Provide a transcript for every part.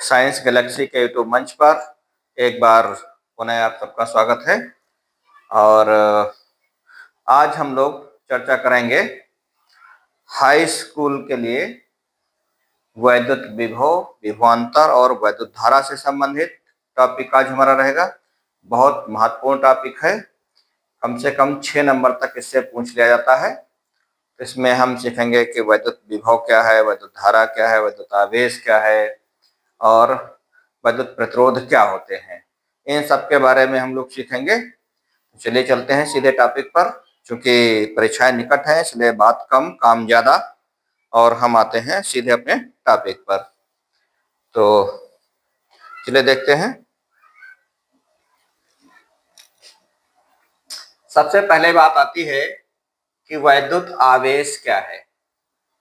Science Galaxy के YouTube मंच पर एक बार पुनः आप सबका स्वागत है। और आज हम लोग चर्चा करेंगे हाई स्कूल के लिए वैद्युत विभव, विभवांतर और वैद्युत धारा से संबंधित टॉपिक आज हमारा रहेगा। बहुत महत्वपूर्ण टॉपिक है, कम से कम 6 नंबर तक इससे पूछ लिया जाता है। इसमें हम सीखेंगे कि वैद्युत विभव क्या है, वैद्युत धारा क्या है, वैद्युत आवेश क्या है और वैद्युत प्रतिरोध क्या होते हैं। इन सब के बारे में हम लोग सीखेंगे। चलिए चलते हैं सीधे टॉपिक पर। चूंकि परीक्षाएं निकट है इसलिए बात कम काम ज्यादा, और हम आते हैं सीधे अपने टॉपिक पर। तो चलिए देखते हैं। सबसे पहले बात आती है कि वैद्युत आवेश क्या है।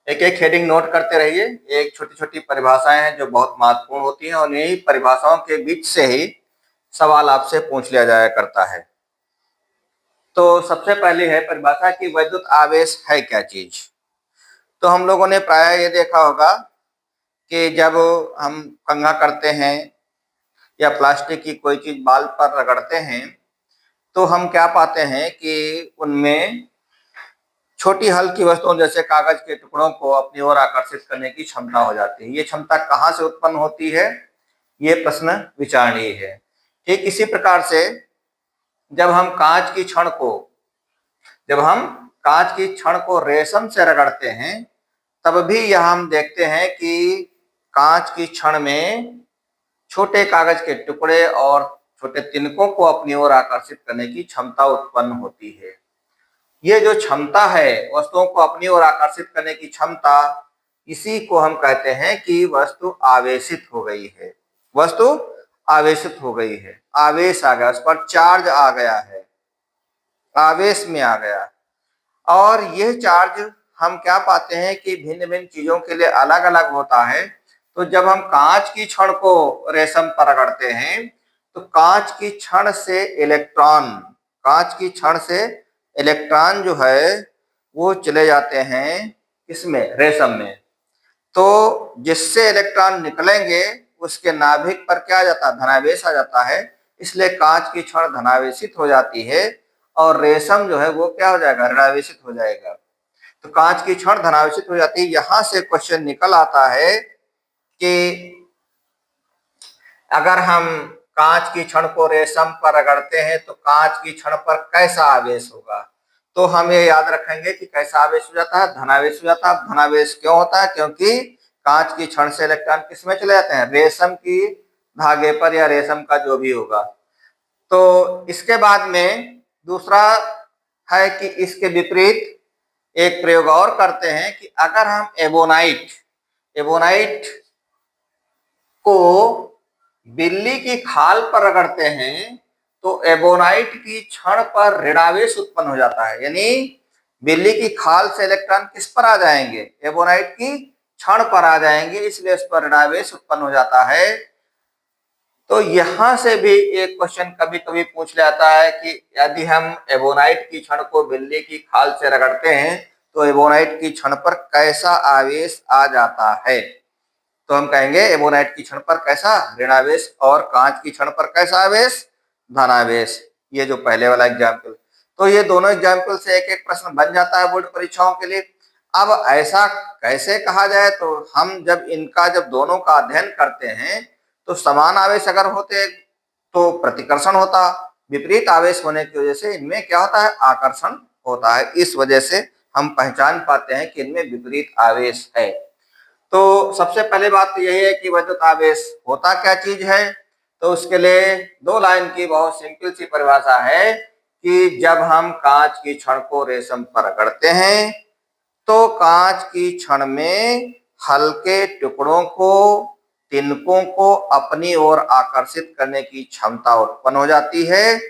एक एक हेडिंग नोट करते रहिए। एक छोटी छोटी परिभाषाएं हैं जो बहुत महत्वपूर्ण होती हैं और यही परिभाषाओं के बीच से ही सवाल आपसे पूछ लिया जाया करता है। तो सबसे पहले है परिभाषा कि वैद्युत आवेश है क्या चीज। तो हम लोगों ने प्राय ये देखा होगा कि जब हम कंघा करते हैं या प्लास्टिक की कोई चीज बाल पर रगड़ते हैं तो हम क्या पाते हैं कि उनमें छोटी हल्की वस्तुओं जैसे कागज के टुकड़ों को अपनी ओर आकर्षित करने की क्षमता हो जाती है। ये क्षमता कहाँ से उत्पन्न होती है, ये प्रश्न विचारणीय है। ठीक इसी प्रकार से जब हम कांच की छड़ को रेशम से रगड़ते हैं तब भी यह हम देखते हैं कि कांच की छड़ में छोटे कागज के टुकड़े और छोटे तिनकों को अपनी ओर आकर्षित करने की क्षमता उत्पन्न होती है। ये जो क्षमता है वस्तुओं को अपनी ओर आकर्षित करने की क्षमता, इसी को हम कहते हैं कि वस्तु आवेशित हो गई है। वस्तु आवेशित हो गई है, आवेश आ गया, उस पर चार्ज आ गया है, आवेश में आ गया। और यह चार्ज हम क्या पाते हैं कि भिन्न भिन्न चीजों के लिए अलग अलग होता है। तो जब हम कांच की छड़ को रेशम पर रगड़ते हैं तो कांच की छड़ से इलेक्ट्रॉन जो है वो चले जाते हैं इसमें, रेशम में। तो जिससे इलेक्ट्रॉन निकलेंगे उसके नाभिक पर क्या आ जाता है, धनावेश आ जाता है। इसलिए कांच की छड़ धनावेशित हो जाती है और रेशम जो है वो क्या हो जाएगा, ऋणावेशित हो जाएगा। तो कांच की छड़ धनावेशित हो जाती है। यहां से क्वेश्चन निकल आता है कि अगर हम कांच की छड़ को रेशम पर रगड़ते हैं तो कांच की छड़ पर कैसा आवेश होगा। तो हम ये याद रखेंगे कि कैसा आवेश हो जाता है, धनावेश हो जाता है। धनावेश क्यों होता है, क्योंकि कांच की छड़ से इलेक्ट्रॉन किसमें चले जाते हैं, रेशम की धागे पर या रेशम का जो भी होगा। तो इसके बाद में दूसरा है कि इसके विपरीत एक प्रयोग और करते हैं कि अगर हम एबोनाइट को बिल्ली की खाल पर रगड़ते हैं तो एबोनाइट की छड़ पर ऋणावेश उत्पन्न हो जाता है। यानी बिल्ली की खाल से इलेक्ट्रॉन किस पर आ जाएंगे, एबोनाइट की छड़ पर आ जाएंगे, इसलिए इस पर ऋणावेश उत्पन्न हो जाता है। तो यहां से भी एक क्वेश्चन कभी कभी पूछ लेता है कि यदि हम एबोनाइट की छड़ को बिल्ली की खाल से रगड़ते हैं तो एबोनाइट की छड़ पर कैसा आवेश आ जाता है। तो हम कहेंगे एबोनाइट की छड़ पर कैसा, ऋणावेश, और कांच की छड़ पर कैसा आवेश, धनावेश। ये जो पहले वाला एग्जाम्पल, तो ये दोनों एग्जाम्पल से एक एक प्रश्न बन जाता है बोर्ड परीक्षाओं के लिए। अब ऐसा कैसे कहा जाए, तो हम जब दोनों का अध्ययन करते हैं तो समान आवेश अगर होते तो प्रतिकर्षण होता, विपरीत आवेश होने की वजह से इनमें क्या होता है, आकर्षण होता है। इस वजह से हम पहचान पाते हैं कि इनमें विपरीत आवेश है। तो सबसे पहले बात तो यही है कि वैद्युत आवेश होता क्या चीज है। तो उसके लिए 2 लाइन की बहुत सिंपल सी परिभाषा है कि जब हम कांच की छड़ को रेशम पर रगड़ते हैं तो कांच की छड़ में हल्के टुकड़ों को, तिनकों को अपनी ओर आकर्षित करने की क्षमता उत्पन्न हो जाती है।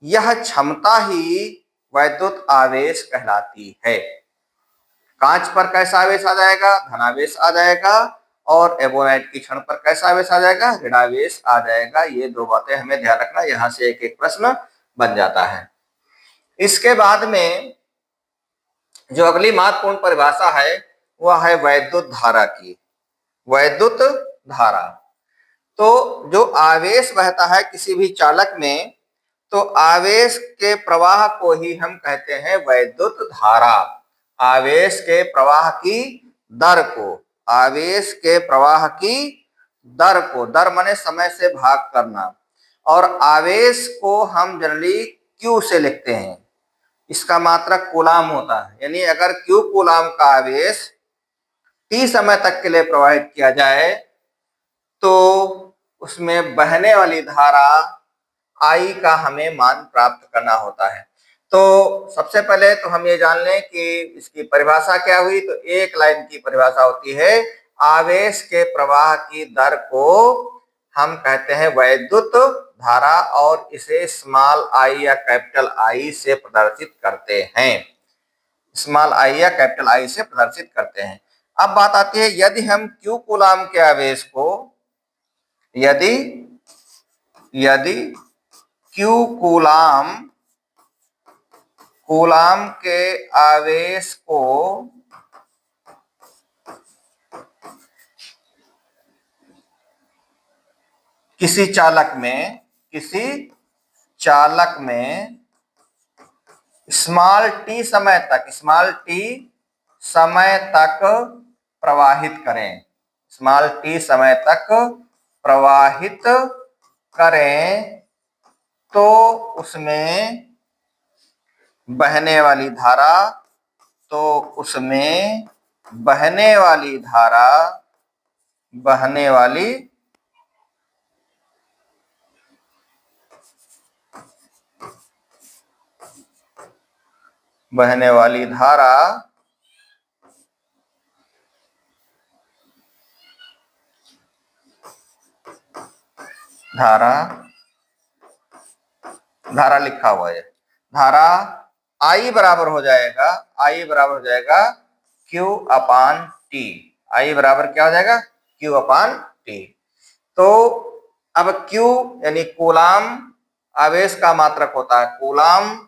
यह क्षमता ही वैद्युत आवेश कहलाती है। कांच पर कैसा आवेश आ जाएगा, धनावेश आ जाएगा, और एबोनाइट की छड़ पर कैसा आवेश आ जाएगा, ऋणावेश आ जाएगा। ये 2 बातें हमें ध्यान रखना, यहां से एक एक प्रश्न बन जाता है। इसके बाद में जो अगली महत्वपूर्ण परिभाषा है वह है वैद्युत धारा की। वैद्युत धारा, तो जो आवेश बहता है किसी भी चालक में, तो आवेश के प्रवाह को ही हम कहते हैं वैद्युत धारा। आवेश के प्रवाह की दर को, आवेश के प्रवाह की दर को, दर माने समय से भाग करना, और आवेश को हम जनरली क्यू से लिखते हैं। इसका मात्रक कूलाम होता है, यानी अगर क्यू कूलाम का आवेश टी समय तक के लिए प्रवाहित किया जाए तो उसमें बहने वाली धारा आई का हमें मान प्राप्त करना होता है। तो सबसे पहले तो हम ये जान लें कि इसकी परिभाषा क्या हुई। तो एक लाइन की परिभाषा होती है, आवेश के प्रवाह की दर को हम कहते हैं वैद्युत धारा और इसे स्मॉल आई या कैपिटल आई से प्रदर्शित करते हैं। स्मॉल आई या कैपिटल आई से प्रदर्शित करते हैं। अब बात आती है, यदि हम क्यू कूलाम के आवेश को, यदि क्यू कूलाम के आवेश को किसी चालक में स्मॉल टी समय तक प्रवाहित करें, स्मॉल टी समय तक प्रवाहित करें, तो उसमें बहने वाली धारा, बहने वाली धारा लिखा हुआ है, धारा आई बराबर हो जाएगा Q अपान टी। आई बराबर क्या हो जाएगा? Q अपान टी। तो अब Q यानी कूलाम आवेश का मात्रक होता है, कूलाम,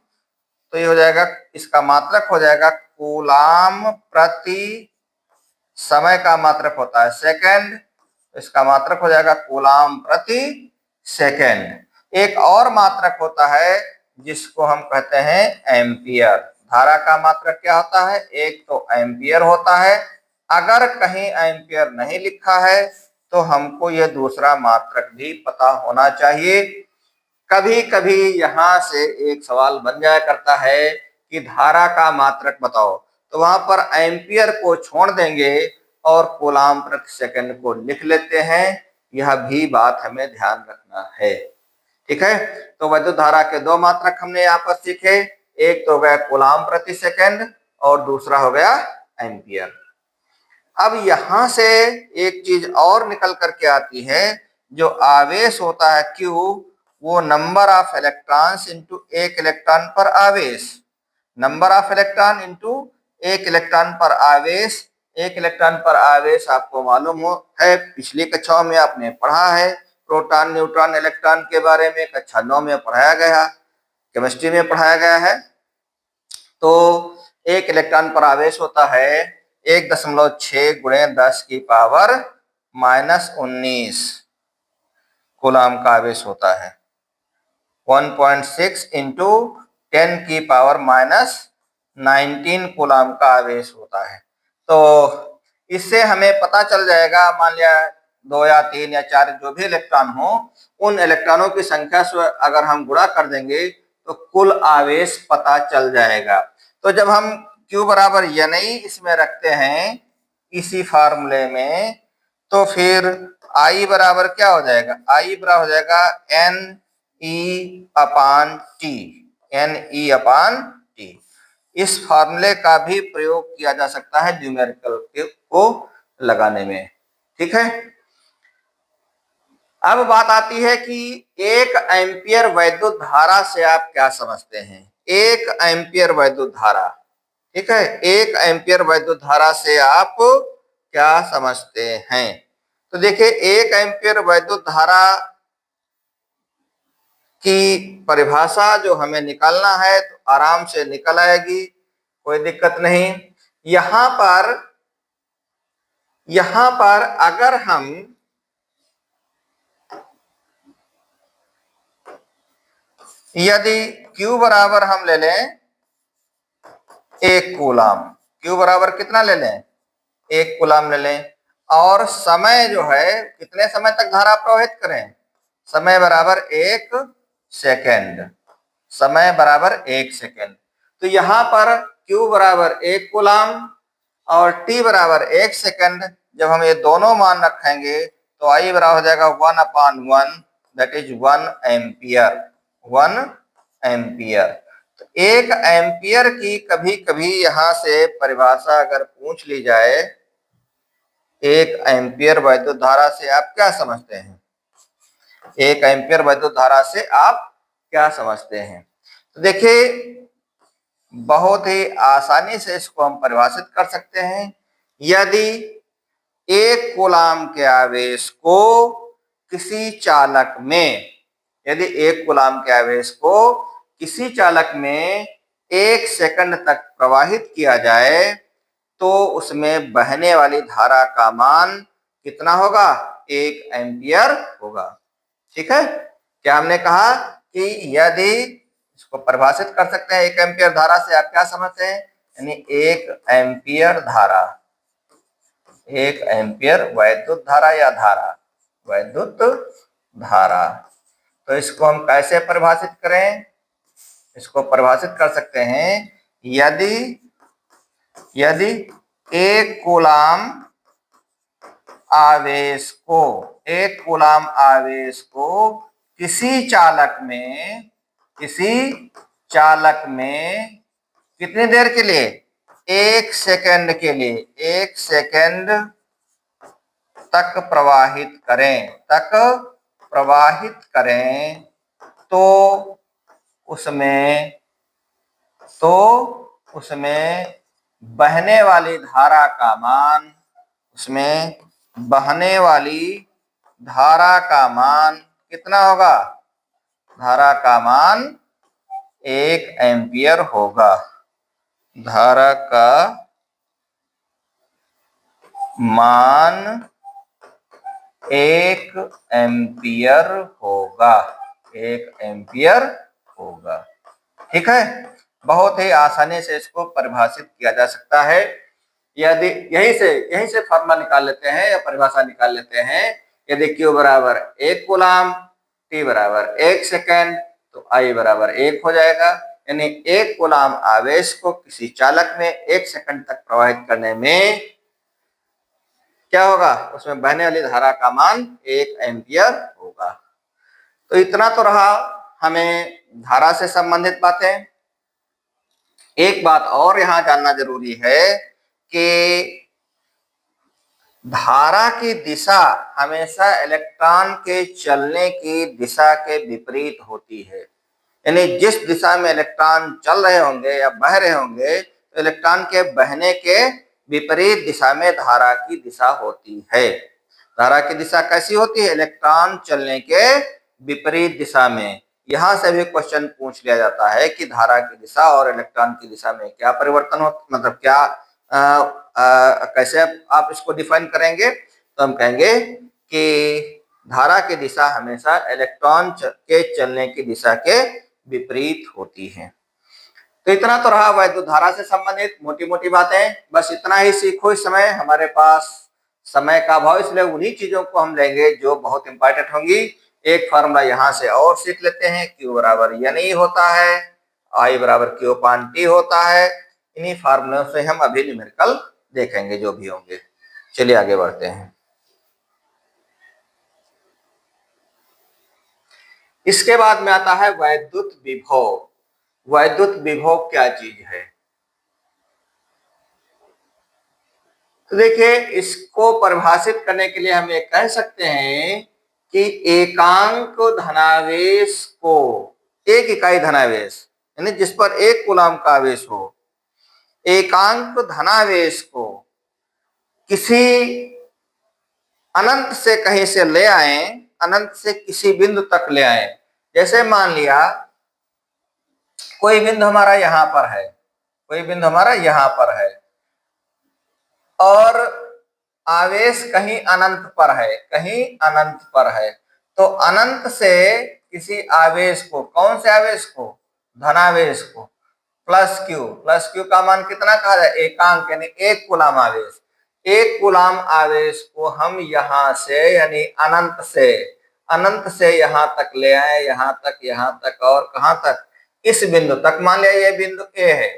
तो ये हो जाएगा, इसका मात्रक हो जाएगा कूलाम प्रति समय का मात्रक होता है सेकंड, इसका मात्रक हो जाएगा कूलाम प्रति सेकंड। एक और मात्रक होता है जिसको हम कहते हैं एम्पियर। धारा का मात्रक क्या होता है? एक तो एम्पियर होता है। अगर कहीं एम्पियर नहीं लिखा है तो हमको यह दूसरा मात्रक भी पता होना चाहिए। कभी कभी यहां से एक सवाल बन जाया करता है कि धारा का मात्रक बताओ, तो वहां पर एम्पियर को छोड़ देंगे और कूलाम प्रति सेकंड को लिख लेते हैं। यह भी बात हमें ध्यान रखना है, ठीक है। तो वैद्युत धारा के दो मात्रक हमने यहाँ पर सीखे, एक तो हो गया कूलाम प्रति सेकंड और दूसरा हो गया एम्पियर। अब यहां से एक चीज और निकल करके आती है, जो आवेश होता है Q, वो नंबर ऑफ इलेक्ट्रॉन्स इंटू एक इलेक्ट्रॉन पर आवेश, नंबर ऑफ इलेक्ट्रॉन इंटू एक इलेक्ट्रॉन पर आवेश। एक इलेक्ट्रॉन पर आवेश आपको मालूम है, पिछली कक्षाओं में आपने पढ़ा है, प्रोटॉन न्यूट्रॉन इलेक्ट्रॉन के बारे में कक्षा 9 में पढ़ाया गया, केमिस्ट्री में पढ़ाया गया है। तो एक इलेक्ट्रॉन पर आवेश होता है 1.6 गुणे 10 की पावर -19 कूलाम का आवेश होता है। 1.6 इंटू 10 की पावर -19 कूलाम का आवेश होता है। तो इससे हमें पता चल जाएगा, मान लिया 2 या 3 या 4 जो भी इलेक्ट्रॉन हो, उन इलेक्ट्रॉनों की संख्या से अगर हम गुणा कर देंगे तो कुल आवेश पता चल जाएगा। तो जब हम Q बराबर NI इसमें रखते हैं इसी फार्मूले में, तो फिर I बराबर क्या हो जाएगा? I बराबर हो जाएगा NE अपान टी, NE अपान टी। इस फार्मूले का भी प्रयोग किया जा सकता है न्यूमेरिकल को लगाने में, ठीक है। अब बात आती है कि 1 एम्पियर वैद्युत धारा से आप क्या समझते हैं? 1 एम्पियर वैद्युत धारा, ठीक है, 1 एम्पियर वैद्युत धारा से आप क्या समझते हैं? तो देखिए, 1 एम्पियर वैद्युत धारा की परिभाषा जो हमें निकालना है तो आराम से निकल आएगी, कोई दिक्कत नहीं। यहां पर अगर हम यदि Q बराबर हम ले लें 1 कूलाम, Q बराबर कितना ले लें 1 कूलाम ले लें, और समय जो है कितने समय तक धारा प्रवाहित करें, समय बराबर 1 सेकेंड, समय बराबर 1 सेकेंड। तो यहां पर Q बराबर 1 कूलाम और T बराबर 1 सेकेंड, जब हम ये दोनों मान रखेंगे तो I बराबर हो जाएगा 1/1, दैट इज 1 एम्पियर, 1 एम्पियर। तो 1 एम्पियर की कभी कभी यहां से परिभाषा अगर पूछ ली जाए, 1 एम्पियर वैद्युत धारा से आप क्या समझते हैं, 1 एम्पियर वैद्युत धारा से आप क्या समझते हैं। तो देखिए बहुत ही आसानी से इसको हम परिभाषित कर सकते हैं। यदि 1 कूलाम के आवेश को किसी चालक में, यदि 1 कूलाम के आवेश को किसी चालक में 1 सेकंड तक प्रवाहित किया जाए तो उसमें बहने वाली धारा का मान कितना होगा, 1 एम्पियर होगा। ठीक है, क्या हमने कहा कि यदि इसको परिभाषित कर सकते हैं 1 एम्पियर धारा से आप क्या समझते हैं, यानी 1 एम्पियर धारा, 1 एम्पियर वैद्युत धारा या धारा, वैद्युत धारा। तो इसको हम कैसे परिभाषित करें, इसको परिभाषित कर सकते हैं यदि 1 कूलाम आवेश को, 1 कूलाम आवेश को किसी चालक में कितनी देर के लिए, 1 सेकेंड के लिए, 1 सेकेंड तक प्रवाहित करें तो उसमें बहने वाली धारा का मान, उसमें बहने वाली धारा का मान कितना होगा, धारा का मान 1 एम्पियर होगा, धारा का मान 1 एम्पियर होगा, 1 एम्पियर होगा। ठीक है, बहुत ही आसानी से इसको परिभाषित किया जा सकता है। यदि यहीं से फॉर्मूला निकाल लेते हैं या परिभाषा निकाल लेते हैं, यदि Q बराबर 1 कूलाम, T बराबर 1 सेकेंड, तो I बराबर 1 हो जाएगा। यानी 1 कूलाम आवेश को किसी चालक में 1 सेकंड तक प्रवाहित करने में क्या होगा, उसमें बहने वाली धारा का मान 1 एम्पियर होगा। तो इतना तो रहा हमें धारा से संबंधित बातें। एक बात और यहां जानना जरूरी है कि धारा की दिशा हमेशा इलेक्ट्रॉन के चलने की दिशा के विपरीत होती है। यानी जिस दिशा में इलेक्ट्रॉन चल रहे होंगे या बह रहे होंगे, तो इलेक्ट्रॉन के बहने के विपरीत दिशा में धारा की दिशा होती है। धारा की दिशा कैसी होती है, इलेक्ट्रॉन चलने के विपरीत दिशा में। यहां से भी क्वेश्चन पूछ लिया जाता है कि धारा की दिशा और इलेक्ट्रॉन की दिशा में क्या परिवर्तन हो, मतलब क्या कैसे आप इसको डिफाइन करेंगे। तो हम कहेंगे कि धारा की दिशा हमेशा इलेक्ट्रॉन के चलने की दिशा के विपरीत होती है। तो इतना तो रहा वैद्युत धारा से संबंधित मोटी मोटी बातें, बस इतना ही सीखो। इस समय हमारे पास समय का अभाव, इसलिए उन्हीं चीजों को हम लेंगे जो बहुत इंपॉर्टेंट होंगी। एक फार्मूला यहाँ से और सीख लेते हैं, Q बराबर NE होता है, I बराबर Q/T होता है। इन्हीं फार्मूलों से हम अभी न्यूमेरिकल देखेंगे जो भी होंगे। चलिए आगे बढ़ते हैं। इसके बाद में आता है वैद्युत विभव। वैद्युत विभव क्या चीज है, तो देखिए इसको परिभाषित करने के लिए हम ये कह सकते हैं कि एकांक धनावेश को, एक इकाई धनावेश यानी जिस पर 1 कूलाम का आवेश हो, एकांक धनावेश को किसी अनंत से कहीं से ले आए, अनंत से किसी बिंदु तक ले आए। जैसे मान लिया कोई बिंदु हमारा यहां पर है, कोई बिंदु हमारा यहां पर है और आवेश कहीं अनंत पर है, कहीं अनंत पर है। तो अनंत से किसी आवेश को, कौन से आवेश को, धनावेश को, प्लस क्यू का मान कितना कहा जाए, एकांक यानी 1 कूलाम आवेश। 1 कूलाम आवेश को हम यहां से यानी अनंत से यहां तक ले आए, यहां तक और कहां तक, इस बिंदु तक। मान लिया ये बिंदु ए है,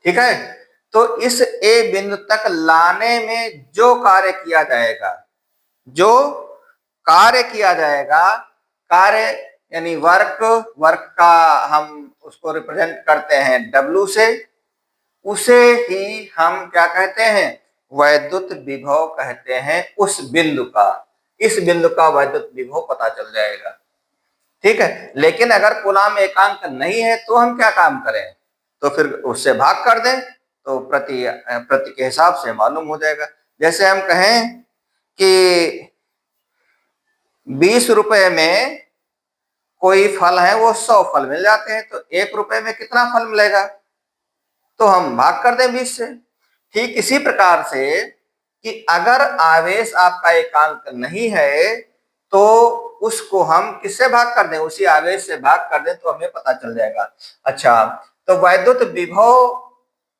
ठीक है। तो इस ए बिंदु तक लाने में जो कार्य किया जाएगा, कार्य यानी वर्क का हम उसको रिप्रेजेंट करते हैं W से, उसे ही हम क्या कहते हैं, वैद्युत विभव कहते हैं। उस बिंदु का, इस बिंदु का वैद्युत विभव पता चल जाएगा, ठीक है। लेकिन अगर कूलाम एकांक नहीं है तो हम क्या काम करें, तो फिर उससे भाग कर दें, तो प्रति के हिसाब से मालूम हो जाएगा। जैसे हम कहें कि 20 रुपए में कोई फल है, वो 100 फल मिल जाते हैं, तो 1 रुपए में कितना फल मिलेगा, तो हम भाग कर दें 20 से। ठीक इसी प्रकार से कि अगर आवेश आपका एकांक नहीं है तो उसको हम किससे भाग कर दें, उसी आवेश से भाग कर दें, तो हमें पता चल जाएगा। अच्छा, तो वैद्युत विभव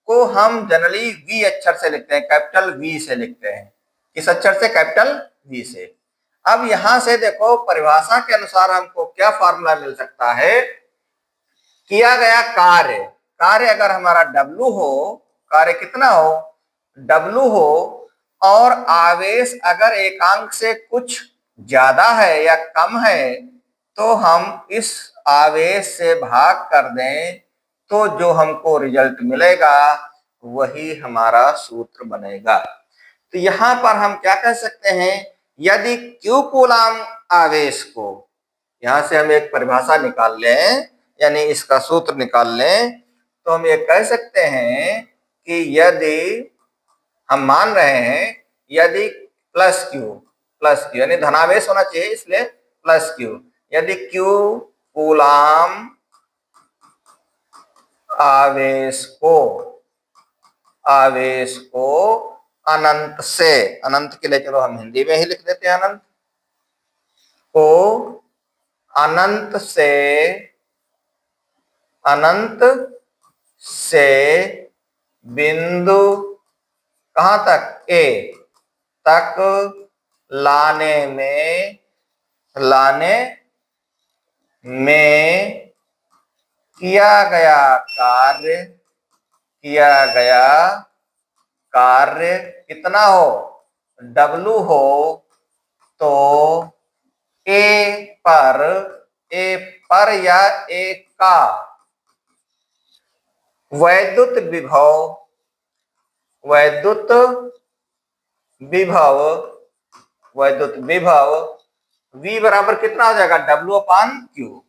को हम जनरली V अक्षर से लिखते हैं, कैपिटल V से लिखते हैं। किस अक्षर से, कैपिटल V से। अब यहां से देखो परिभाषा के अनुसार हमको क्या फार्मूला मिल सकता है, किया गया कार्य अगर हमारा W हो, कार्य कितना हो, W हो, और आवेश अगर एकांक से कुछ ज्यादा है या कम है, तो हम इस आवेश से भाग कर दें, तो जो हमको रिजल्ट मिलेगा वही हमारा सूत्र बनेगा। तो यहां पर हम क्या कह सकते हैं, यदि Q कूलाम आवेश को, यहां से हम एक परिभाषा निकाल लें यानी इसका सूत्र निकाल लें, तो हम ये कह सकते हैं कि यदि हम मान रहे हैं, यदि प्लस क्यू यानी धनावेश होना चाहिए, इसलिए प्लस क्यू, यदि Q कूलाम आवेश को अनंत से, अनंत के लिए चलो हम हिंदी में ही लिख देते हैं, अनंत को अनंत से बिंदु कहां तक, A तक लाने में किया गया कार्य कितना हो, W हो, तो A पर या A का वैद्युत विभव V बराबर कितना हो जाएगा, W/Q।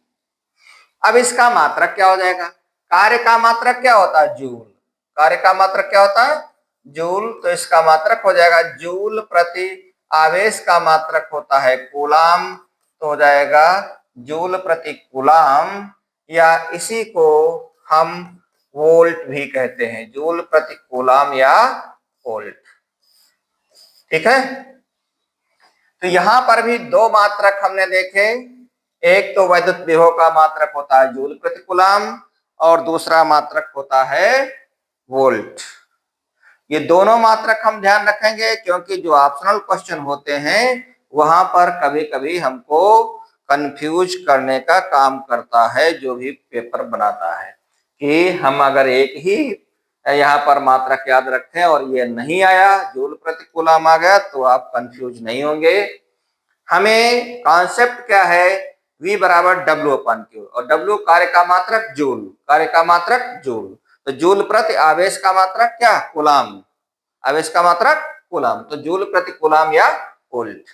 अब इसका मात्रक क्या हो जाएगा, कार्य का मात्रक क्या होता है, जूल। कार्य का मात्रक क्या होता है, जूल। तो इसका मात्रक हो जाएगा जूल प्रति आवेश का मात्रक होता है कूलाम, तो हो जाएगा जूल प्रति कूलाम, या इसी को हम वोल्ट भी कहते हैं, जूल प्रति कूलाम या वोल्ट, ठीक है। तो यहां पर भी 2 मात्रक हमने देखे, एक तो वैद्युत विभव का मात्रक होता है जूल प्रति कूलाम, और दूसरा मात्रक होता है वोल्ट। ये दोनों मात्रक हम ध्यान रखेंगे, क्योंकि जो ऑप्शनल क्वेश्चन होते हैं वहां पर कभी कभी हमको कंफ्यूज करने का काम करता है जो भी पेपर बनाता है, कि हम अगर एक ही यहाँ पर मात्रक याद रखें और ये नहीं आया, जूल प्रति कूलाम आ गया, तो आप कंफ्यूज नहीं होंगे। हमें कॉन्सेप्ट क्या है, V बराबर W/Q, और W कार्य का मात्रक जूल, तो जूल प्रति आवेश का मात्रक क्या, कूलाम, आवेश का मात्रक कूलाम, तो जूल प्रति कूलाम या वोल्ट,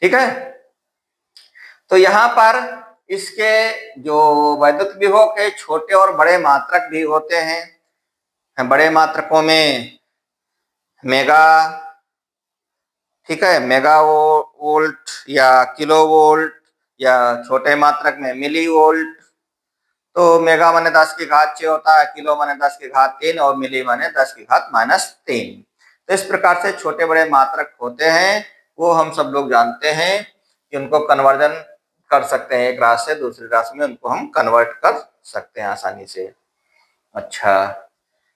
ठीक है। तो यहाँ पर इसके जो वैद्युत विभव के छोटे और बड़े मात्रक भी होते हैं। बड़े मात्रकों में मेगा, ठीक है, मेगा वोल्ट या किलो वोल्ट, या छोटे मात्रक में मिली वोल्ट। तो मेगा माने 10 की घात 6 होता है, किलो माने 10 की घात 3, और मिली माने 10 की घात -3। तो इस प्रकार से छोटे बड़े मात्रक होते हैं, वो हम सब लोग जानते हैं कि उनको कन्वर्जन कर सकते हैं, एक राशि से दूसरी राशि में उनको हम कन्वर्ट कर सकते हैं आसानी से। अच्छा,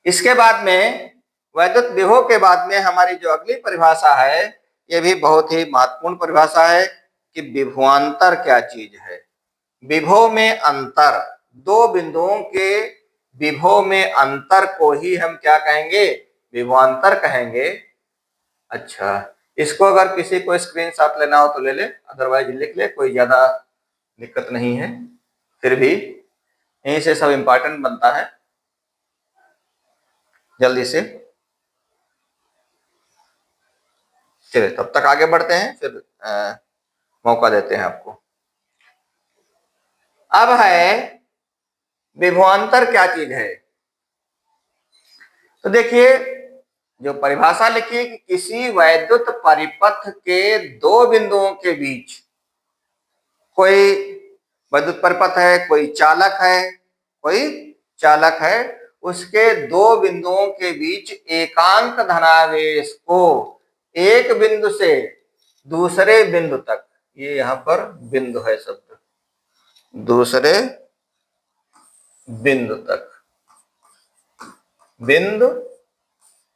इसके बाद में वैद्युत विभव के बाद में हमारी जो अगली परिभाषा है, ये भी बहुत ही महत्वपूर्ण परिभाषा है कि विभवांतर क्या चीज है। विभव में अंतर, दो बिंदुओं के विभव में अंतर को ही हम क्या कहेंगे, विभवांतर कहेंगे। अच्छा, इसको अगर किसी को स्क्रीनशॉट लेना हो तो ले ले, अदरवाइज लिख ले, कोई ज्यादा दिक्कत नहीं है, फिर भी यहीं से सब इंपॉर्टेंट बनता है। जल्दी से चलिए, तब तक आगे बढ़ते हैं, फिर मौका देते हैं आपको। अब है विभवांतर क्या चीज है। तो देखिए, जो परिभाषा लिखी है कि किसी वैद्युत परिपथ के दो बिंदुओं के बीच, कोई वैद्युत परिपथ है, कोई चालक है, कोई चालक है, उसके दो बिंदुओं के बीच एकांक धनावेश को एक बिंदु से दूसरे बिंदु तक, ये यहां पर बिंदु है शब्द, दूसरे बिंदु तक, बिंदु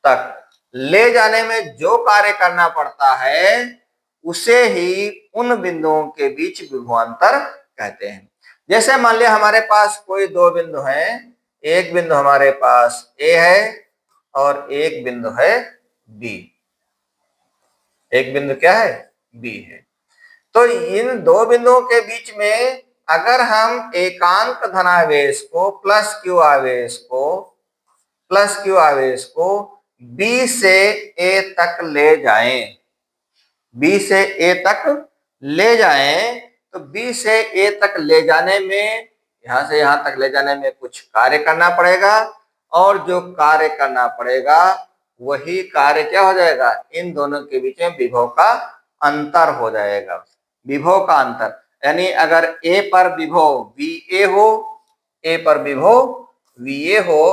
तक ले जाने में जो कार्य करना पड़ता है उसे ही उन बिंदुओं के बीच विभवांतर कहते हैं। जैसे मान लिया हमारे पास कोई दो बिंदु हैं, एक बिंदु हमारे पास ए है और एक बिंदु है बी, एक बिंदु क्या है, बी है। तो इन दो बिंदुओं के बीच में अगर हम एकांक धनावेश को प्लस क्यू आवेश को बी से ए तक ले जाएं, बी से ए तक ले जाएं, तो बी से ए तक ले जाने में, यहां से यहां तक ले जाने में कुछ कार्य करना पड़ेगा, और जो कार्य करना पड़ेगा वही कार्य क्या हो जाएगा, इन दोनों के बीच में विभव का अंतर हो जाएगा। विभव का अंतर यानी अगर ए पर विभव वी हो, ए पर विभव वी हो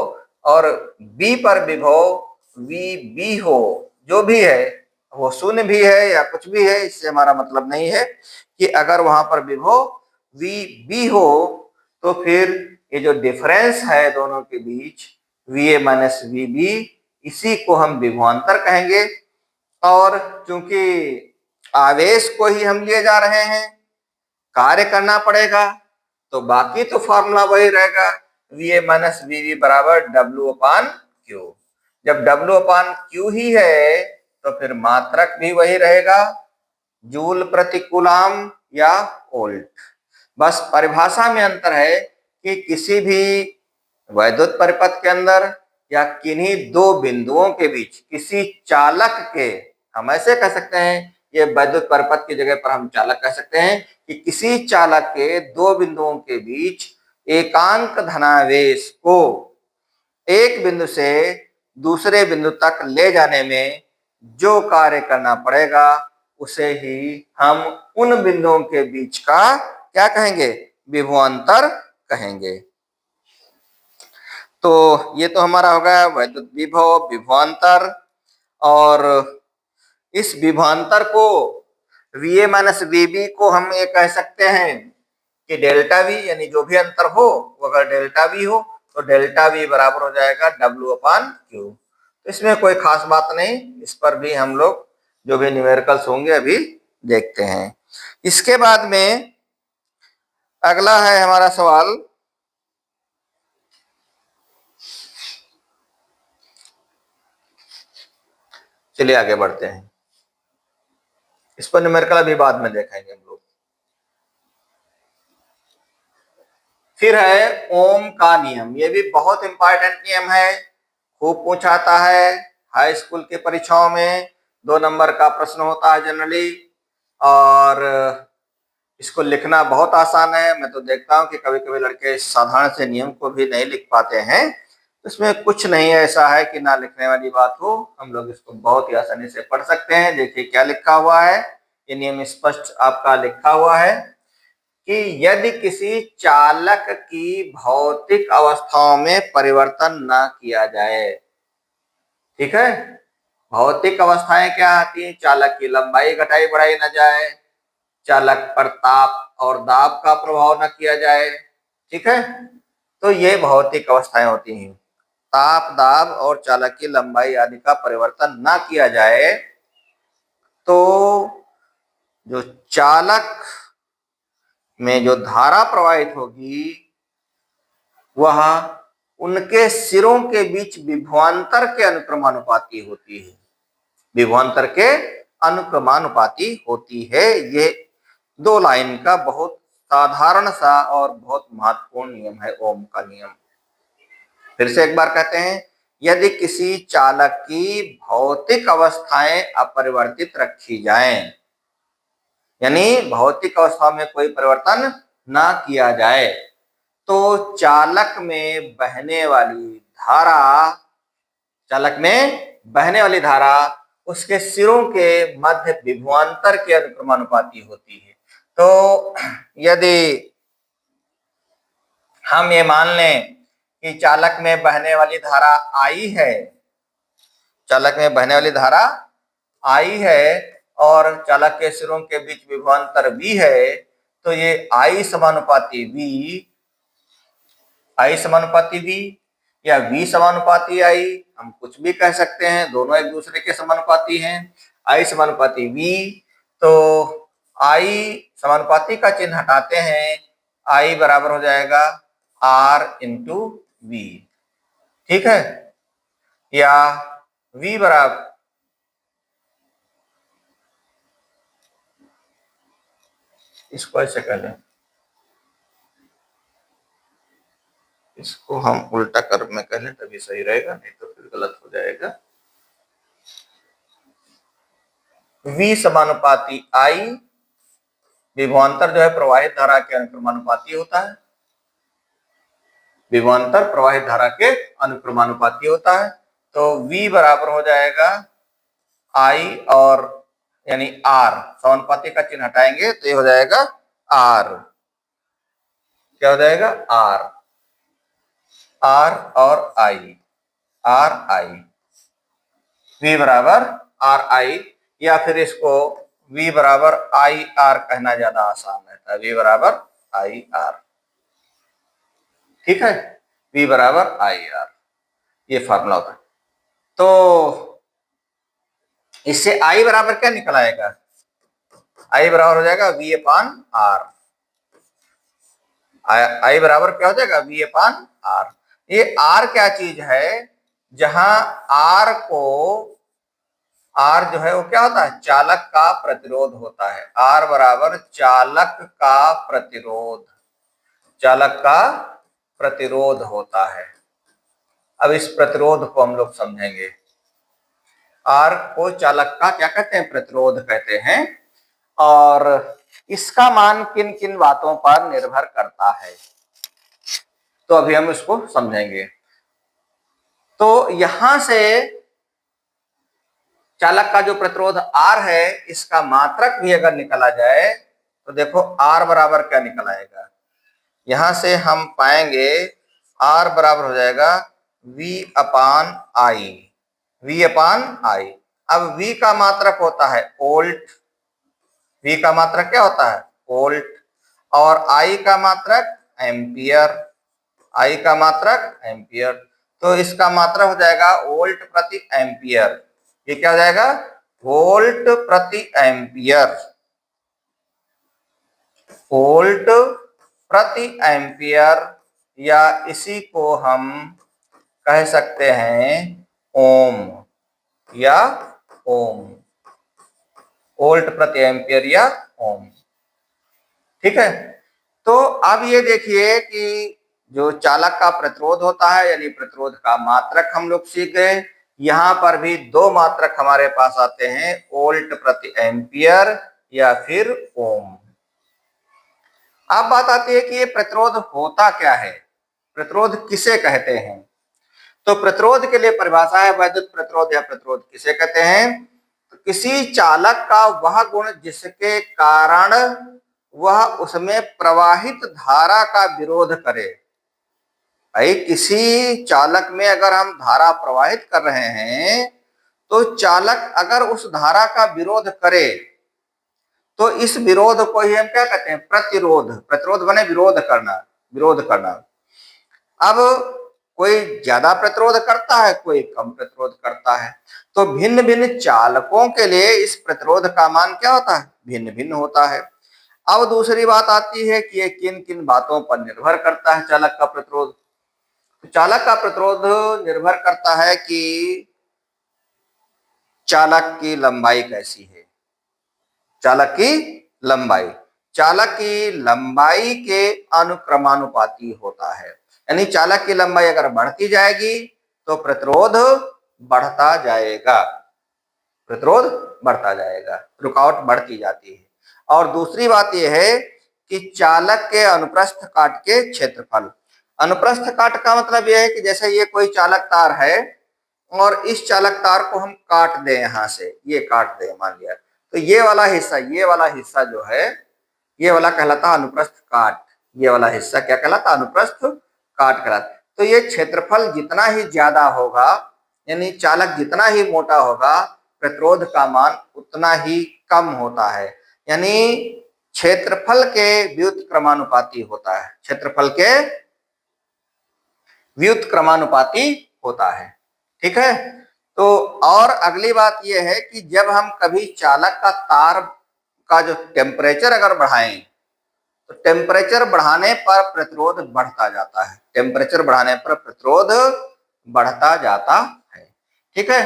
और बी पर विभव वी बी हो, जो भी है वो शून्य भी है या कुछ भी है, इससे हमारा मतलब नहीं है, कि अगर वहां पर विभव वी बी हो तो फिर ये जो डिफरेंस है दोनों के बीच v A minus we b, इसी को हम विभवांतर कहेंगे। और चूंकि आवेश को ही हम लिए जा रहे हैं, कार्य करना पड़ेगा, तो बाकी तो फॉर्मूला वही रहेगा, V A minus we B बराबर डब्ल्यू अपान क्यू। जब डब्ल्यू अपान क्यू ही है तो फिर मात्रक भी वही रहेगा, जूल प्रति कूलम या वोल्ट। बस परिभाषा में अंतर है कि किसी भी वैद्युत परिपथ के अंदर या किन्हीं दो बिंदुओं के बीच किसी चालक के, हम ऐसे कह सकते हैं, ये वैद्युत परिपथ की जगह पर हम चालक कह सकते हैं कि किसी चालक के दो बिंदुओं के बीच एकांक धनावेश को एक बिंदु से दूसरे बिंदु तक ले जाने में जो कार्य करना पड़ेगा उसे ही हम उन बिंदुओं के बीच का क्या कहेंगे, विभवांतर कहेंगे। तो ये तो हमारा हो गया वैद्युत विभव, विभवांतर। और इस विभवांतर को V A minus we B को हम ये कह सकते हैं कि डेल्टा वी, यानी जो भी अंतर हो वो अगर डेल्टा वी हो तो डेल्टा वी बराबर हो जाएगा डब्ल्यू अपान क्यू। तो इसमें कोई खास बात नहीं, इस पर भी हम लोग जो भी न्यूमेरिकल्स होंगे अभी देखते हैं। इसके बाद में अगला है हमारा सवाल, चलिए आगे बढ़ते हैं। इस पर न्यूमेरिकल अभी बाद में देखेंगे हम लोग। फिर है ओम का नियम, ये भी बहुत इंपॉर्टेंट नियम है, खूब पूछा आता है हाई स्कूल के परीक्षाओं में, 2 नंबर का प्रश्न होता है जनरली, और इसको लिखना बहुत आसान है। मैं तो देखता हूँ कि कभी कभी लड़के साधारण से नियम को भी नहीं लिख पाते हैं, इसमें कुछ नहीं ऐसा है कि ना लिखने वाली बात हो, हम लोग इसको बहुत ही आसानी से पढ़ सकते हैं। देखिए क्या लिखा हुआ है, ये नियम स्पष्ट आपका लिखा हुआ है कि यदि किसी चालक की भौतिक अवस्थाओं में परिवर्तन ना किया जाए, ठीक है, भौतिक अवस्थाएं क्या आती हैं, चालक की लंबाई घटाई बढ़ाई ना जाए, चालक पर ताप और दाब का प्रभाव न किया जाए। ठीक है, तो ये भौतिक अवस्थाएं होती हैं। ताप, दाब और चालक की लंबाई आदि का परिवर्तन ना किया जाए तो जो चालक में जो धारा प्रवाहित होगी वह उनके सिरों के बीच विभवांतर के अनुक्रमानुपाती होती है। विभवांतर के अनुक्रमानुपाती होती है। ये 2 लाइन का बहुत साधारण सा और बहुत महत्वपूर्ण नियम है ओम का नियम। फिर से एक बार कहते हैं, यदि किसी चालक की भौतिक अवस्थाएं अपरिवर्तित रखी जाएं, यानी भौतिक अवस्था में कोई परिवर्तन ना किया जाए, तो चालक में बहने वाली धारा उसके सिरों के मध्य विभवांतर के अनुक्रमानुपाती होती है। तो यदि हम ये मान लें कि चालक में बहने वाली धारा आई है, चालक में बहने वाली धारा आई है और चालक के सिरों के बीच विभवांतर V है, तो ये I समानुपाती V या V समानुपाती I, हम कुछ भी कह सकते हैं, दोनों एक दूसरे के समानुपाती हैं। I समानुपाती V, तो I समानुपाती का चिन्ह हटाते हैं, I बराबर हो जाएगा R इंटू V। ठीक है, या V बराबर, इसको ऐसे कर लें, इसको हम उल्टा कर में कह लें तभी सही रहेगा, नहीं तो फिर गलत हो जाएगा। V समानुपाती I विभवांतर जो है प्रवाहित धारा के अनुक्रमानुपाती होता है। विभवांतर प्रवाहित धारा के अनुक्रमानुपाती होता है। तो V बराबर हो जाएगा I और यानी R, समानुपाती का चिन्ह हटाएंगे तो ये हो जाएगा R। क्या हो जाएगा? R और I, R I, V बराबर RI, या फिर इसको V बराबर IR कहना ज्यादा आसान रहता है। V बराबर IR, ठीक है, V बराबर IR, ये फार्मूला होता है। तो इससे I बराबर क्या निकल आएगा? I बराबर हो जाएगा V अपान R। I बराबर क्या हो जाएगा? V अपान R। ये R क्या चीज है? जहां R जो है वो क्या होता है? चालक का प्रतिरोध होता है। R बराबर चालक का प्रतिरोध, चालक का प्रतिरोध होता है। अब इस प्रतिरोध को हम लोग समझेंगे। R को चालक का क्या कहते हैं? प्रतिरोध कहते हैं। और इसका मान किन किन बातों पर निर्भर करता है, तो अभी हम इसको समझेंगे। तो यहां से चालक का जो प्रतिरोध R है, इसका मात्रक भी अगर निकाला जाए तो देखो R बराबर क्या निकल आएगा। यहां से हम पाएंगे R बराबर हो जाएगा V upon I, V upon I। अब V का मात्रक होता है वोल्ट, V का मात्रक क्या होता है? वोल्ट, और I का मात्रक एम्पियर, I का मात्रक एम्पियर। तो इसका मात्रक हो जाएगा वोल्ट प्रति एम्पियर। ये क्या हो जाएगा? वोल्ट प्रति एम्पियर, वोल्ट प्रति एम्पियर, या इसी को हम कह सकते हैं ओम, या ओम, वोल्ट प्रति एम्पियर या ओम। ठीक है, तो अब ये देखिए कि जो चालक का प्रतिरोध होता है, यानी प्रतिरोध का मात्रक हम लोग सीख गए। यहां पर भी 2 मात्रक हमारे पास आते हैं, वोल्ट प्रति एम्पियर या फिर ओम। अब बात आती है कि ये प्रतिरोध होता क्या है, प्रतिरोध किसे कहते हैं। तो प्रतिरोध के लिए परिभाषा है वैद्युत प्रतिरोध या प्रतिरोध किसे कहते हैं? तो किसी चालक का वह गुण जिसके कारण वह उसमें प्रवाहित धारा का विरोध करे। भाई किसी चालक में अगर हम धारा प्रवाहित कर रहे हैं तो चालक अगर उस धारा का विरोध करे तो इस विरोध को ही हम क्या कहते हैं? प्रतिरोध। प्रतिरोध बने विरोध करना, विरोध करना। अब कोई ज्यादा प्रतिरोध करता है, कोई कम प्रतिरोध करता है, तो भिन्न भिन्न चालकों के लिए इस प्रतिरोध का मान क्या होता है? भिन्न भिन्न होता है। अब दूसरी बात आती है कि ये किन किन बातों पर निर्भर करता है चालक का प्रतिरोध। तो चालक का प्रतिरोध निर्भर करता है कि चालक की लंबाई कैसी है। चालक की लंबाई, चालक की लंबाई के अनुक्रमानुपाती होता है। यानी चालक की लंबाई अगर बढ़ती जाएगी तो प्रतिरोध बढ़ता जाएगा, प्रतिरोध बढ़ता जाएगा, रुकावट बढ़ती जाती है। और दूसरी बात यह है कि चालक के अनुप्रस्थ काट के क्षेत्रफल। अनुप्रस्थ काट का मतलब यह है कि जैसे ये कोई चालक तार है और इस चालक तार को हम काट दें, यहां से ये काट दें मान लिया, तो ये वाला हिस्सा जो है, ये वाला कहलाता अनुप्रस्थ काट। ये वाला हिस्सा क्या कहलाता? अनुप्रस्थ काट कहलाता। तो ये क्षेत्रफल जितना ही ज्यादा होगा, यानी चालक जितना ही मोटा होगा, प्रतिरोध का मान उतना ही कम होता है। यानी क्षेत्रफल के व्युत्क्रमानुपाती होता है, क्षेत्रफल के व्युत्क्रमानुपाती होता है। ठीक है। तो और अगली बात यह है कि जब हम कभी चालक का तार का जो टेम्परेचर अगर बढ़ाएं, तो टेम्परेचर बढ़ाने पर प्रतिरोध बढ़ता जाता है, टेम्परेचर बढ़ाने पर प्रतिरोध बढ़ता जाता है। ठीक है।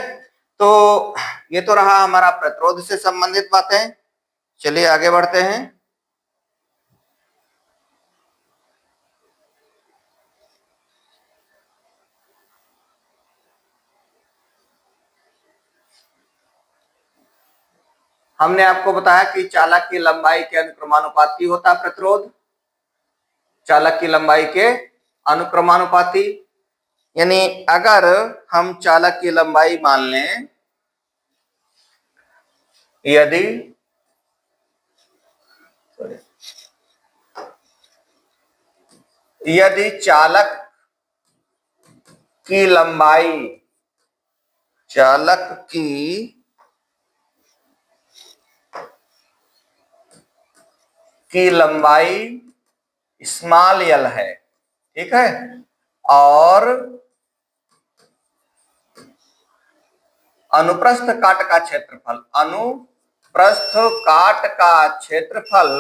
तो ये तो रहा हमारा प्रतिरोध से संबंधित बातें। चलिए आगे बढ़ते हैं। हमने आपको बताया कि चालक की लंबाई के अनुक्रमानुपाती होता है प्रतिरोध, चालक की लंबाई के अनुक्रमानुपाती। यानी अगर हम चालक की लंबाई मान लें, यदि चालक की लंबाई, चालक की लंबाई स्मॉल एल है, ठीक है, और अनुप्रस्थ काट का क्षेत्रफल, अनुप्रस्थ काट का क्षेत्रफल,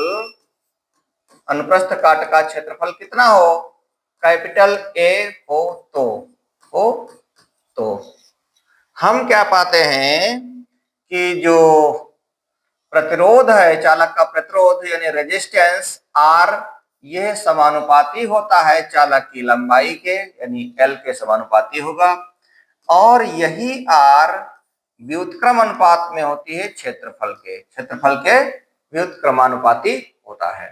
अनुप्रस्थ काट का क्षेत्रफल कितना हो? कैपिटल ए हो तो हम क्या पाते हैं कि जो प्रतिरोध है, चालक का प्रतिरोध यानी रेजिस्टेंस आर, यह समानुपाती होता है चालक की लंबाई के, यानी एल के समानुपाती होगा। और यही आर व्युत्क्रम अनुपात में होती है क्षेत्रफल के, क्षेत्रफल के व्युत्क्रमानुपाती होता है।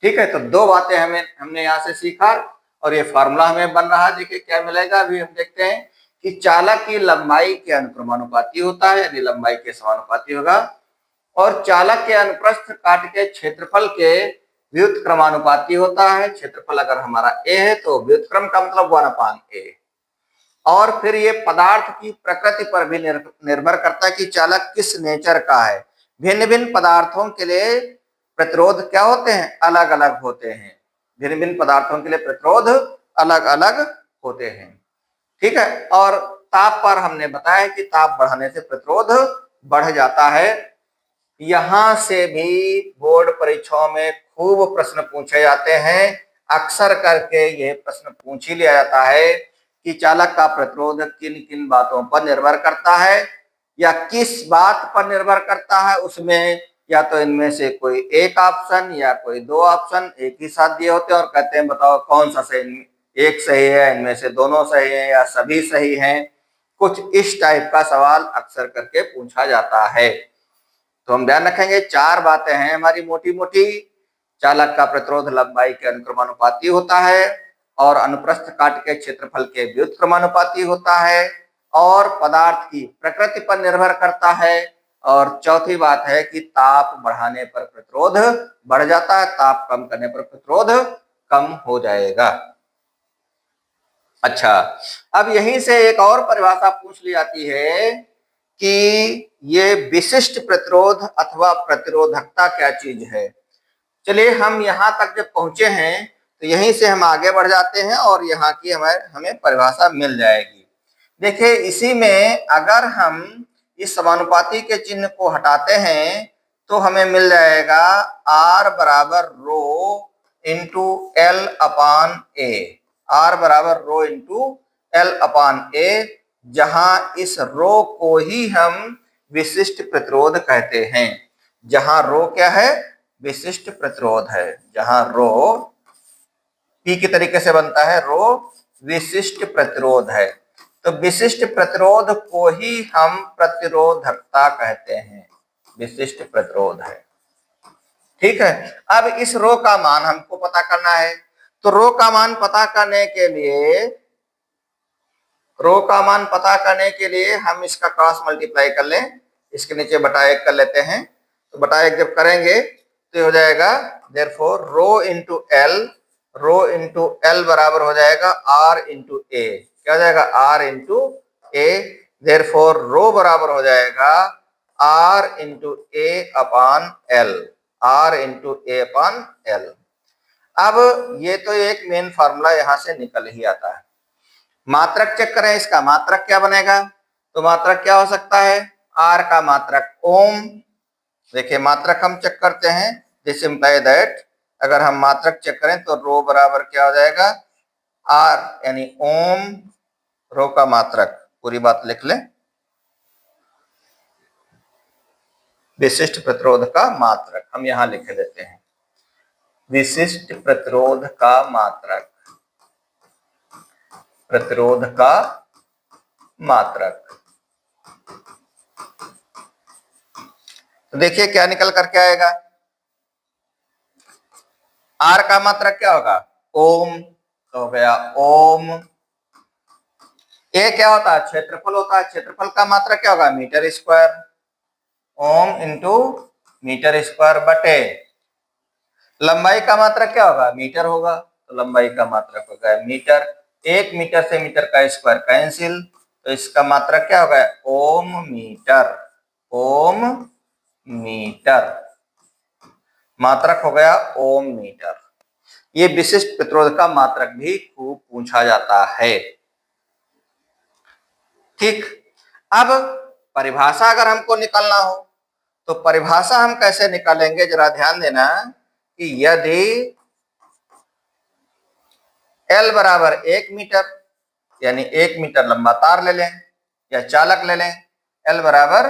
ठीक है। तो दो बातें हमने यहां से सीखा और ये फार्मूला हमें बन रहा है। देखिए क्या मिलेगा, अभी हम देखते हैं कि चालक की लंबाई के अनुक्रमानुपाती होता है, यानी लंबाई के समानुपाती होगा, और चालक के अनुप्रस्थ काट के क्षेत्रफल के व्युत्क्रमानुपाती होता है। क्षेत्रफल अगर हमारा ए है तो व्युत्क्रम का मतलब 1/a। और फिर ये पदार्थ की प्रकृति पर भी निर्भर करता है कि चालक किस नेचर का है। भिन्न भिन्न पदार्थों के लिए प्रतिरोध क्या होते हैं? अलग अलग होते हैं। भिन्न भिन्न पदार्थों के लिए प्रतिरोध अलग अलग होते हैं। ठीक है। और ताप पर हमने बताया कि ताप बढ़ाने से प्रतिरोध बढ़ जाता है। यहां से भी बोर्ड परीक्षाओं में खूब प्रश्न पूछे जाते हैं। अक्सर करके यह प्रश्न पूछ ही लिया जाता है कि चालक का प्रतिरोध किन किन बातों पर निर्भर करता है, या किस बात पर निर्भर करता है। उसमें या तो इनमें से कोई एक ऑप्शन या कोई दो ऑप्शन एक ही साथ दिए होते हैं और कहते हैं बताओ कौन सा सही, एक सही है, इनमें से दोनों सही है या सभी सही हैं। कुछ इस टाइप का सवाल अक्सर करके पूछा जाता है। तो हम ध्यान रखेंगे, चार बातें हैं हमारी मोटी मोटी। चालक का प्रतिरोध लंबाई के अनुक्रमानुपाती होता है, और अनुप्रस्थ काट के क्षेत्रफल के व्युत्क्रमानुपाती होता है, और पदार्थ की प्रकृति पर निर्भर करता है, और चौथी बात है कि ताप बढ़ाने पर प्रतिरोध बढ़ जाता है, ताप कम करने पर प्रतिरोध कम हो जाएगा। अच्छा, अब यहीं से एक और परिभाषा पूछ ली जाती है कि ये विशिष्ट प्रतिरोध अथवा प्रतिरोधकता क्या चीज है। चलिए हम यहाँ तक जब पहुंचे हैं तो यहीं से हम आगे बढ़ जाते हैं और यहाँ की हमें परिभाषा मिल जाएगी। देखिए इसी में अगर हम इस समानुपाती के चिन्ह को हटाते हैं तो हमें मिल जाएगा R बराबर रो इंटू एल अपान ए। R बराबर रो इंटू एल अपान ए, जहां इस रो को ही हम विशिष्ट प्रतिरोध कहते हैं। जहां रो क्या है, विशिष्ट प्रतिरोध है। जहां रो पी की तरीके से बनता है, रो विशिष्ट प्रतिरोध है। तो विशिष्ट प्रतिरोध को ही हम प्रतिरोधकता कहते हैं, विशिष्ट प्रतिरोध है। ठीक है, अब इस रो का मान हमको पता करना है। तो रो का मान पता करने के लिए हम इसका क्रॉस मल्टीप्लाई कर लें। इसके नीचे बटा 1 कर लेते हैं। तो बटा 1 जब करेंगे तो हो जाएगा देयरफॉर रो इंटू एल बराबर हो जाएगा R इंटू ए। क्या हो जाएगा, R इंटू ए। देयरफॉर रो बराबर हो जाएगा R इंटू ए अपान एल, R इंटू ए अपान एल। अब ये तो एक मेन फार्मूला यहां से निकल ही आता है। मात्रक चेक करें, इसका मात्रक क्या बनेगा। तो मात्रक क्या हो सकता है, R का मात्रक ओम। देखिए मात्रक हम चेक करते हैं, दिस इम्प्लाई दैट अगर हम मात्रक चेक करें तो रो बराबर क्या हो जाएगा, R यानी ओम। रो का मात्रक, पूरी बात लिख लें, विशिष्ट प्रतिरोध का मात्रक हम यहां लिख देते हैं, विशिष्ट प्रतिरोध का मात्रक, प्रतिरोध का मात्रक। तो देखिए क्या निकल करके आएगा, R का मात्रक क्या होगा, ओम। तो हो गया ओम। ए क्या होता है, क्षेत्रफल होता है। क्षेत्रफल का मात्रक क्या होगा, metre square. Ohm into metre square बटे लंबाई का मात्रक क्या होगा, मीटर होगा। तो लंबाई का मात्रक होगा मीटर। 1 मीटर से मीटर का स्क्वायर कैंसिल, तो इसका मात्रक क्या होगा, ओम मीटर। ओम मीटर मात्रक हो गया ओम मीटर। ये विशिष्ट प्रतिरोध का मात्रक भी खूब पूछा जाता है। ठीक, अब परिभाषा अगर हमको निकालना हो तो परिभाषा हम कैसे निकालेंगे, जरा ध्यान देना कि यदि L बराबर 1 मीटर, यानी 1 मीटर लंबा तार ले लें या चालक ले लें, L बराबर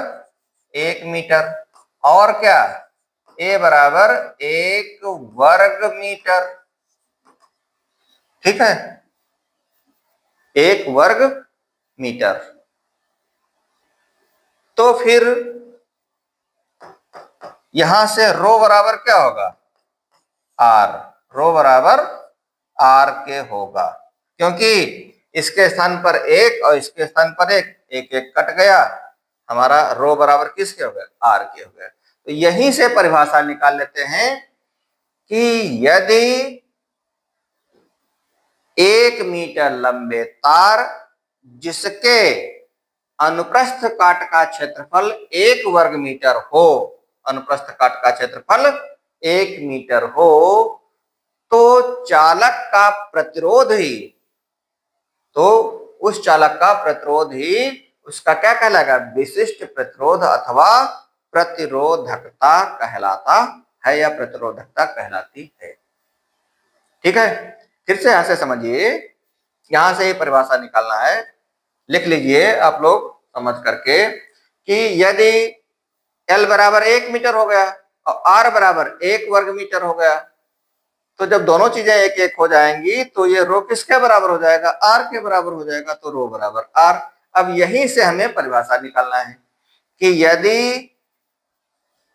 1 मीटर, और क्या, A बराबर 1 वर्ग मीटर। ठीक है, 1 वर्ग मीटर। तो फिर यहां से रो बराबर क्या होगा, R। रो बराबर R के होगा, क्योंकि इसके स्थान पर 1 और इसके स्थान पर 1, 1 कट गया, हमारा रो बराबर किसके हो गया, R के हो गया। तो यहीं से परिभाषा निकाल लेते हैं कि यदि 1 मीटर लंबे तार जिसके अनुप्रस्थ काट का क्षेत्रफल 1 वर्ग मीटर हो, अनुप्रस्थ काट का क्षेत्रफल 1 मीटर हो, तो चालक का प्रतिरोध ही, तो उस चालक का प्रतिरोध ही उसका क्या कहलाएगा, विशिष्ट प्रतिरोध अथवा प्रतिरोधकता कहलाता है या प्रतिरोधकता कहलाती है। ठीक है, फिर से यहां से समझिए, यहां से ही परिभाषा निकालना है। लिख लीजिए आप लोग समझ करके कि यदि L बराबर 1 मीटर हो गया और R बराबर 1 वर्ग मीटर हो गया, तो जब दोनों चीजें 1 1 हो जाएंगी तो ये रो किसके बराबर हो जाएगा, R के बराबर हो जाएगा। तो रो बराबर R। अब यहीं से हमें परिभाषा निकालना है कि यदि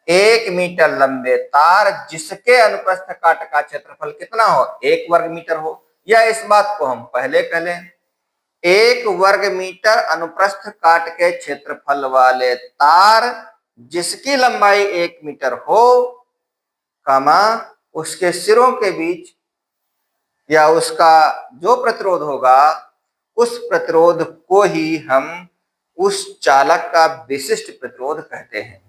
1 मीटर लंबे तार जिसके अनुप्रस्थ काट का क्षेत्रफल कितना हो, 1 वर्ग मीटर हो, या इस बात को हम पहले कह लें, 1 वर्ग मीटर अनुप्रस्थ काट के क्षेत्रफल वाले तार जिसकी लंबाई 1 मीटर हो, कामा उसके सिरों के बीच या उसका जो प्रतिरोध होगा, उस प्रतिरोध को ही हम उस चालक का विशिष्ट प्रतिरोध कहते हैं।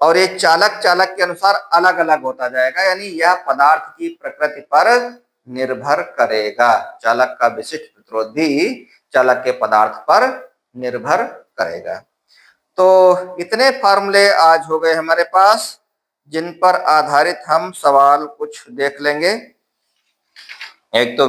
और ये चालक चालक के अनुसार अलग अलग होता जाएगा, यानी यह पदार्थ की प्रकृति पर निर्भर करेगा। चालक का विशिष्ट प्रतिरोध भी चालक के पदार्थ पर निर्भर करेगा। तो इतने फार्मूले आज हो गए हमारे पास, जिन पर आधारित हम सवाल कुछ देख लेंगे। एक तो